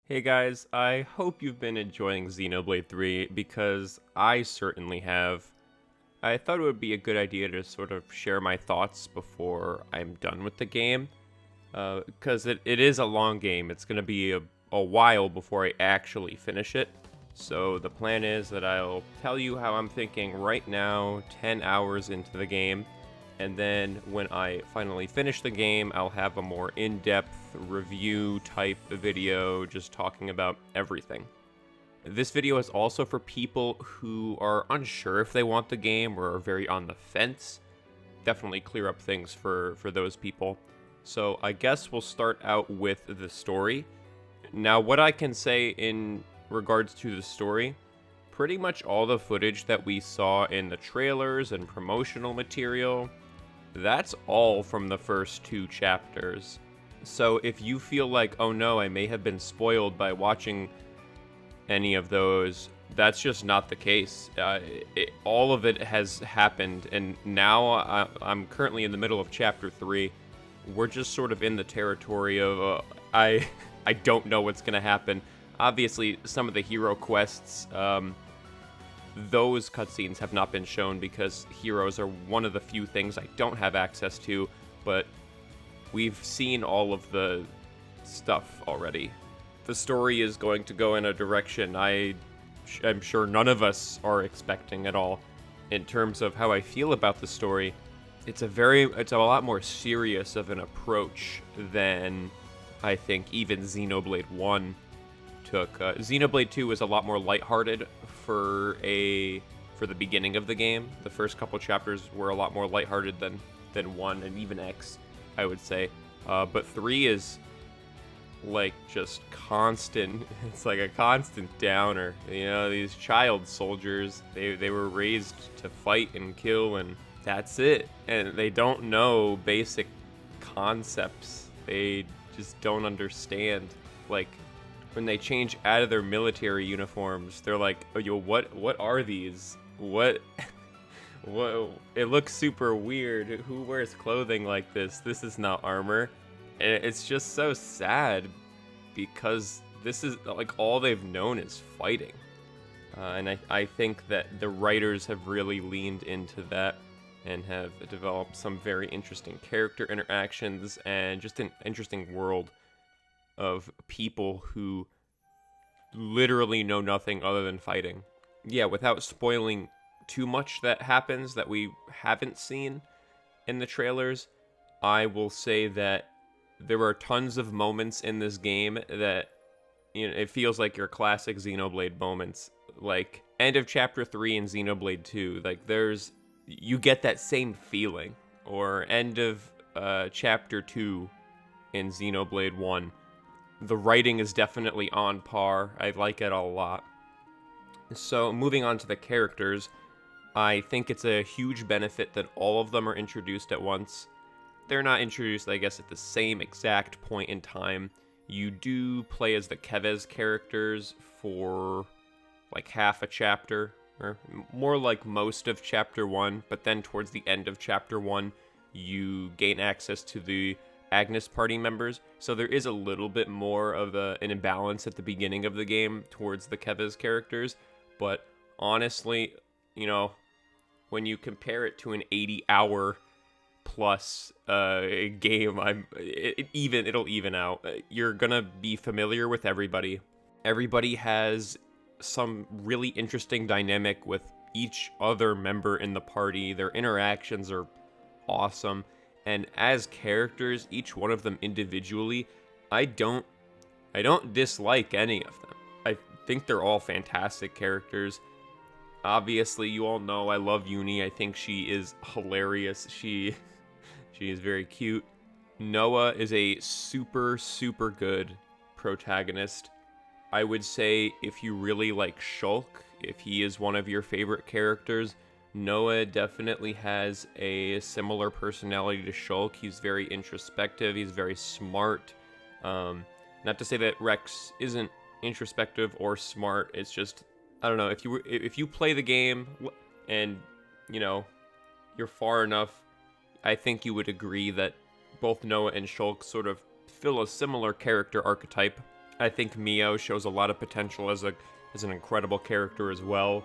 Hey guys, I hope you've been enjoying Xenoblade 3 because I certainly have. I thought it would be a good idea to sort of share my thoughts before I'm done with the game, because it is a long game. It's going to be a while before I actually finish it. So the plan is that I'll tell you how I'm thinking right now, 10 hours into the game, and then when I finally finish the game, I'll have a more in-depth review type video just talking about everything. This video is also for people who are unsure if they want the game or are very on the fence. Definitely clear up things for those people. So I guess we'll start out with the story. Now, what I can say in regards to the story, pretty much all the footage that we saw in the trailers and promotional material, that's all from the first 2 chapters. So if you feel like, oh no, I may have been spoiled by watching any of those, that's just not the case. All of it has happened, and now I'm currently in the middle of chapter 3. We're just sort of in the territory of, I don't know what's going to happen. Obviously, some of the hero quests, those cutscenes have not been shown because heroes are one of the few things I don't have access to, but we've seen all of the stuff already. The story is going to go in a direction I'm sure none of us are expecting at all. In terms of how I feel about the story, it's a lot more serious of an approach than I think even Xenoblade 1 took. Xenoblade 2 was a lot more lighthearted for the beginning of the game. The first couple chapters were a lot more lighthearted than 1 and even X, I would say. But 3 is like just constant. It's like a constant downer. You know, these child soldiers, they were raised to fight and kill, and that's it. And they don't know basic concepts. They just don't understand. Like, when they change out of their military uniforms, they're like, oh, yo, what are these? What? It looks super weird. Who wears clothing like this? This is not armor. And it's just so sad because this is, like, all they've known is fighting. And I think that the writers have really leaned into that and have developed some very interesting character interactions and just an interesting world of people who literally know nothing other than fighting. Yeah, without spoiling too much that happens that we haven't seen in the trailers, I will say that there are tons of moments in this game that, you know, it feels like your classic Xenoblade moments, like end of chapter 3 in Xenoblade 2. Like, you get that same feeling, or end of chapter 2 in Xenoblade 1. The writing is definitely on par. I like it a lot. So, moving on to the characters, I think it's a huge benefit that all of them are introduced at once. They're not introduced, I guess, at the same exact point in time. You do play as the KOS characters for like half a chapter, or more like most of chapter 1, but then towards the end of chapter 1, you gain access to the Agnes party members, so there is a little bit more of an imbalance at the beginning of the game towards the KOS characters, but honestly, you know, when you compare it to an 80-hour plus game, it'll even out. You're gonna be familiar with everybody. Everybody has some really interesting dynamic with each other member in the party. Their interactions are awesome. And as characters, each one of them individually, I don't dislike any of them. I think they're all fantastic characters. Obviously, you all know I love Uni. I think she is hilarious. She is very cute. Noah is a super, super good protagonist. I would say if you really like Shulk, if he is one of your favorite characters, Noah definitely has a similar personality to Shulk. He's very introspective. He's very smart. Not to say that Rex isn't introspective or smart. It's just, I don't know. If you play the game and, you know, you're far enough, I think you would agree that both Noah and Shulk sort of fill a similar character archetype. I think Mio shows a lot of potential as an incredible character as well.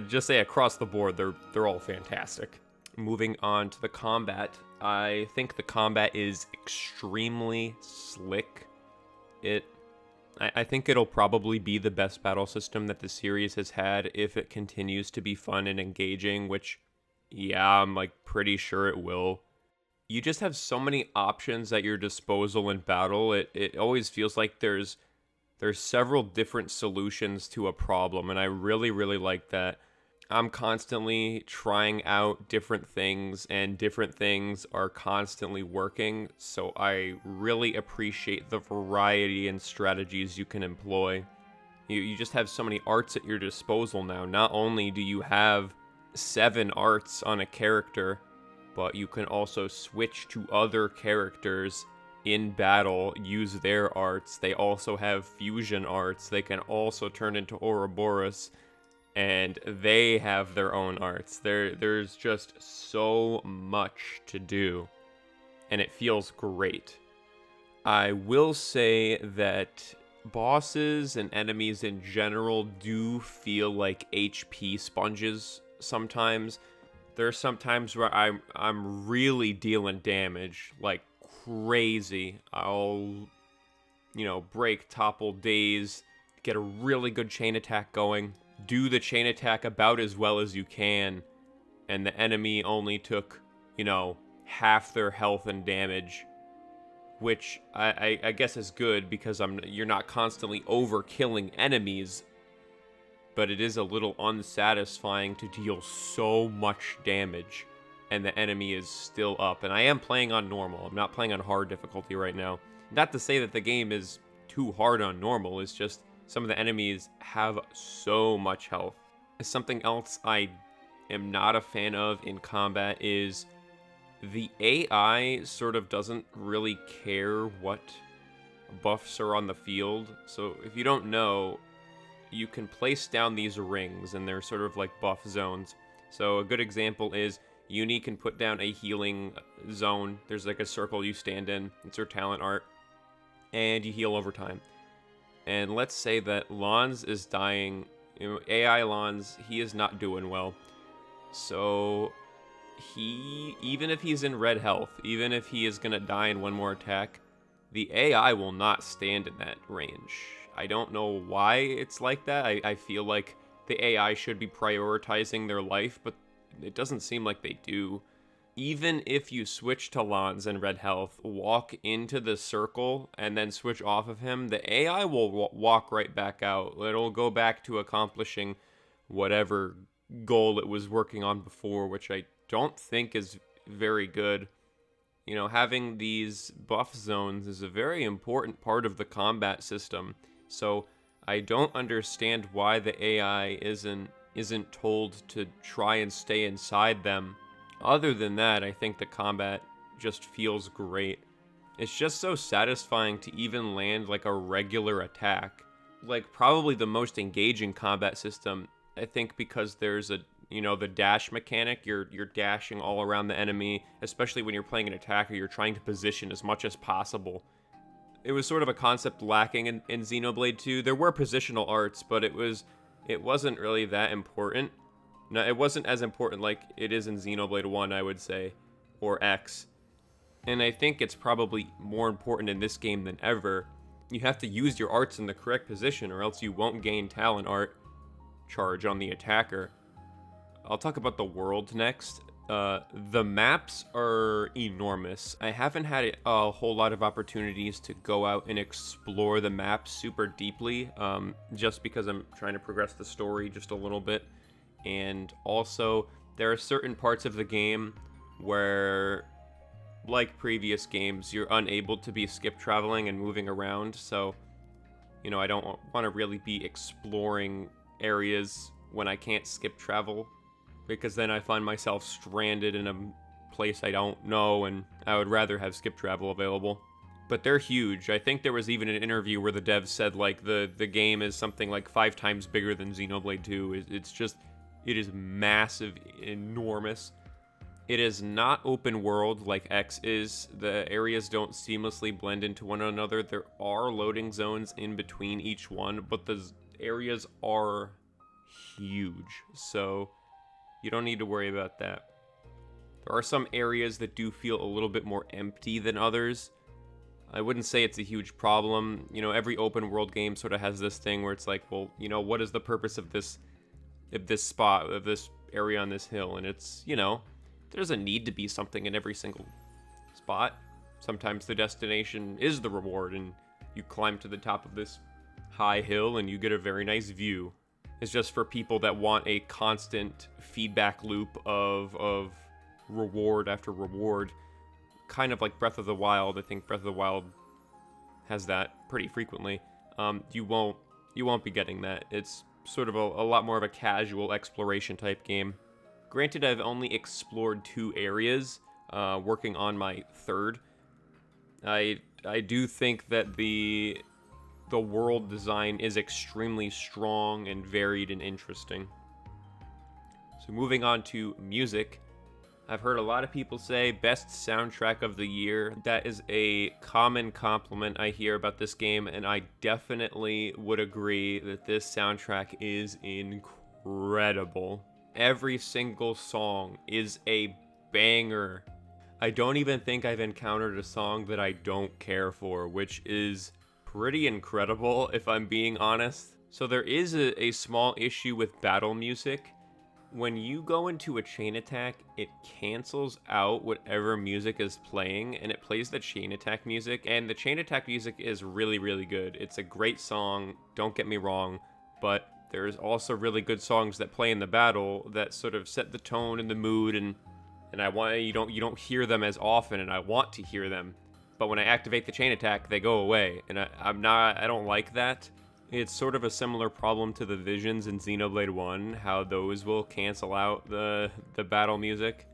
Just say across the board, they're all fantastic. Moving on to the combat, I think the combat is extremely slick. I think it'll probably be the best battle system that the series has had if it continues to be fun and engaging, which, yeah, I'm like pretty sure it will. You just have so many options at your disposal in battle. It always feels like there's several different solutions to a problem, and I really, really like that. I'm constantly trying out different things, and different things are constantly working, so I really appreciate the variety and strategies you can employ. You just have so many arts at your disposal now. Not only do you have 7 arts on a character, but you can also switch to other characters in battle, use their arts. They also have fusion arts. They can also turn into Ouroboros, and they have their own arts. There's just so much to do, and it feels great. I will say that bosses and enemies in general do feel like HP sponges sometimes. There's some times where I'm really dealing damage like crazy. I'll, break, topple, daze, get a really good chain attack going, do the chain attack about as well as you can, and the enemy only took, half their health and damage, which I guess is good because you're not constantly overkilling enemies, but it is a little unsatisfying to deal so much damage and the enemy is still up. And I am playing on normal. I'm not playing on hard difficulty right now. Not to say that the game is too hard on normal, it's just some of the enemies have so much health. Something else I am not a fan of in combat is the AI sort of doesn't really care what buffs are on the field. So if you don't know, you can place down these rings, and they're sort of like buff zones. So a good example is Uni can put down a healing zone. There's like a circle you stand in. It's her talent art. And you heal over time. And let's say that Lons is dying. AI Lons, he is not doing well. So even if he's in red health, even if he is going to die in one more attack, the AI will not stand in that range. I don't know why it's like that. I feel like the AI should be prioritizing their life, but it doesn't seem like they do. Even if you switch to Lons in red health, walk into the circle, and then switch off of him, the AI will walk right back out. It'll go back to accomplishing whatever goal it was working on before, which I don't think is very good. Having these buff zones is a very important part of the combat system. So I don't understand why the AI isn't told to try and stay inside them. Other than that, I think the combat just feels great. It's just so satisfying to even land like a regular attack. Like probably the most engaging combat system, I think, because there's the dash mechanic. You're dashing all around the enemy, especially when you're playing an attacker. You're trying to position as much as possible. It was sort of a concept lacking in Xenoblade 2. There were positional arts, but it wasn't really that important. No, it wasn't as important like it is in Xenoblade 1, I would say, or X. And I think it's probably more important in this game than ever. You have to use your arts in the correct position, or else you won't gain talent art charge on the attacker. I'll talk about the world next. The maps are enormous. I haven't had a whole lot of opportunities to go out and explore the map super deeply, just because I'm trying to progress the story just a little bit. And also, there are certain parts of the game where, like previous games, you're unable to be skip traveling and moving around. So, I don't want to really be exploring areas when I can't skip travel, because then I find myself stranded in a place I don't know, and I would rather have skip travel available. But they're huge. I think there was even an interview where the devs said like the game is something like 5 times bigger than Xenoblade 2. It is massive, enormous. It is not open world like X is. The areas don't seamlessly blend into one another. There are loading zones in between each one, but the areas are huge, so you don't need to worry about that. There are some areas that do feel a little bit more empty than others. I wouldn't say it's a huge problem. You know, every open world game sort of has this thing where it's like, well, you know, what is the purpose of this spot, of this area on this hill? And it's, you know, there doesn't need to be something in every single spot. Sometimes the destination is the reward, and you climb to the top of this high hill and you get a very nice view. It's just for people that want a constant feedback loop of reward after reward, kind of like Breath of the Wild. I think Breath of the Wild has that pretty frequently. You won't be getting that. It's sort of a lot more of a casual exploration type game. Granted, I've only explored 2 areas, working on my 3rd. I do think that the world design is extremely strong and varied and interesting. So moving on to music, I've heard a lot of people say best soundtrack of the year. That is a common compliment I hear about this game, and I definitely would agree that this soundtrack is incredible. Every single song is a banger. I don't even think I've encountered a song that I don't care for, which is pretty incredible if I'm being honest. So there is a small issue with battle music. When you go into a chain attack, it cancels out whatever music is playing, and it plays the chain attack music, and the chain attack music is really, really good. It's a great song, don't get me wrong, but there's also really good songs that play in the battle that sort of set the tone and the mood, and I want you don't hear them as often, and I want to hear them. But when I activate the chain attack, they go away, and I don't like that. It's sort of a similar problem to the visions in Xenoblade 1, how those will cancel out the battle music.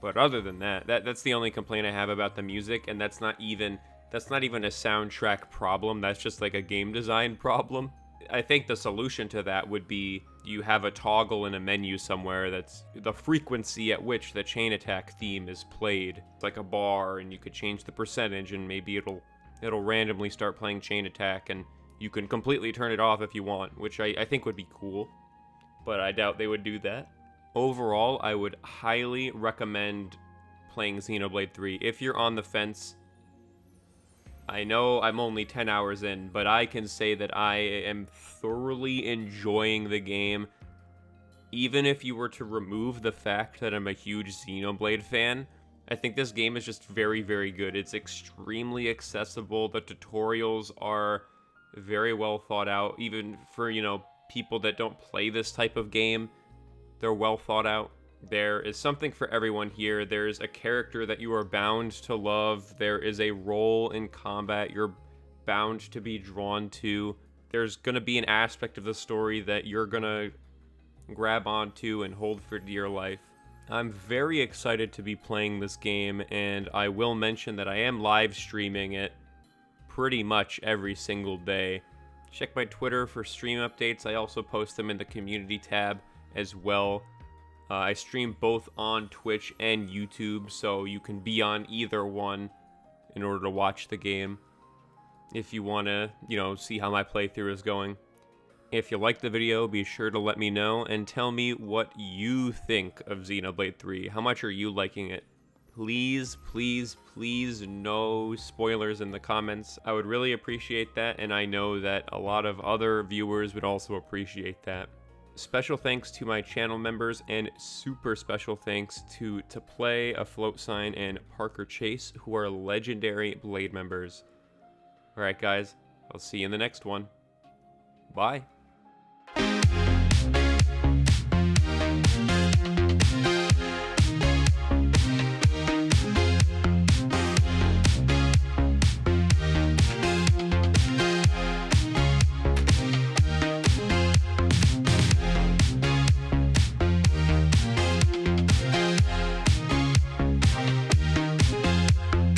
But other than that's the only complaint I have about the music, and that's not even a soundtrack problem. That's just like a game design problem. I think the solution to that would be you have a toggle in a menu somewhere that's the frequency at which the chain attack theme is played. It's like a bar, and you could change the percentage, and maybe it'll randomly start playing chain attack, and you can completely turn it off if you want, which I think would be cool, but I doubt they would do that. Overall, I would highly recommend playing Xenoblade 3. If you're on the fence, I know I'm only 10 hours in, but I can say that I am thoroughly enjoying the game. Even if you were to remove the fact that I'm a huge Xenoblade fan, I think this game is just very, very good. It's extremely accessible. The tutorials are very well thought out, even for, you know, people that don't play this type of game. They're well thought out. There is something for everyone here. There's a character that you are bound to love. There is a role in combat you're bound to be drawn to. There's going to be an aspect of the story that you're going to grab onto and hold for dear life. I'm very excited to be playing this game, and I will mention that I am live streaming it pretty much every single day. Check my Twitter for stream updates. I also post them in the community tab as well. I stream both on Twitch and YouTube, so you can be on either one in order to watch the game if you want to, you know, see how my playthrough is going. If you like the video, be sure to let me know and tell me what you think of Xenoblade 3. How much are you liking it? Please, please, please, no spoilers in the comments. I would really appreciate that, and I know that a lot of other viewers would also appreciate that. Special thanks to my channel members, and super special thanks to Play, A Float Sign, and Parker Chase, who are legendary Blade members. Alright guys, I'll see you in the next one. Bye.